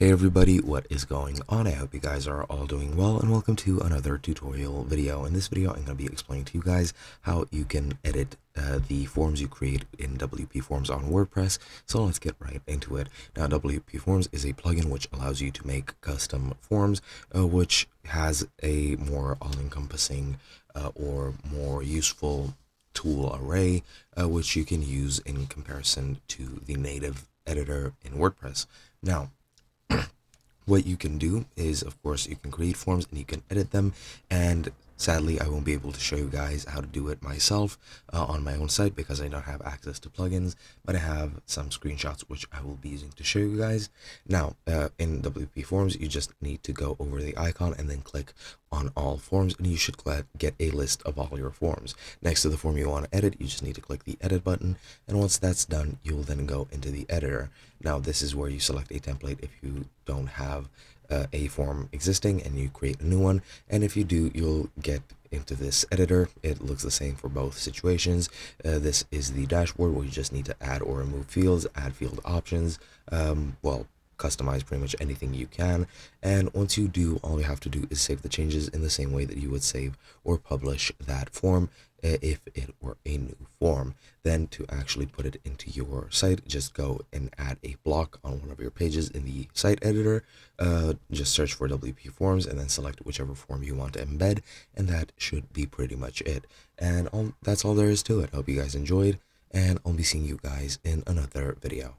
Hey everybody, what is going on? I hope you guys are all doing well, and welcome to another tutorial video. In this video, I'm going to be explaining to you guys how you can edit the forms you create in Wpforms on WordPress. So let's get right into it. Now, Wpforms is a plugin which allows you to make custom forms, which has a more all-encompassing or more useful tool array, which you can use in comparison to the native editor in WordPress. Now, what you can do is, of course, you can create forms and you can edit them, and sadly I won't be able to show you guys how to do it myself on my own site because I don't have access to plugins, but I have some screenshots which I will be using to show you guys. Now, in Wpforms, you just need to go over the icon and then click on all forms, and you should get a list of all your forms. Next to the form you want to edit, you just need to click the edit button, and once that's done, you'll then go into the editor. Now, this is where you select a template if you don't have a form existing and you create a new one, and if you do, you'll get into this editor. It looks the same for both situations. This is the dashboard where you just need to add or remove fields, add field options, customize pretty much anything you can, and once you do, all you have to do is save the changes in the same way that you would save or publish that form if it were a new form. Then to actually put it into your site, just go and add a block on one of your pages in the site editor. Just search for Wpforms and then select whichever form you want to embed, and that should be pretty much it. And that's all there is to it. I hope you guys enjoyed, and I'll be seeing you guys in another video.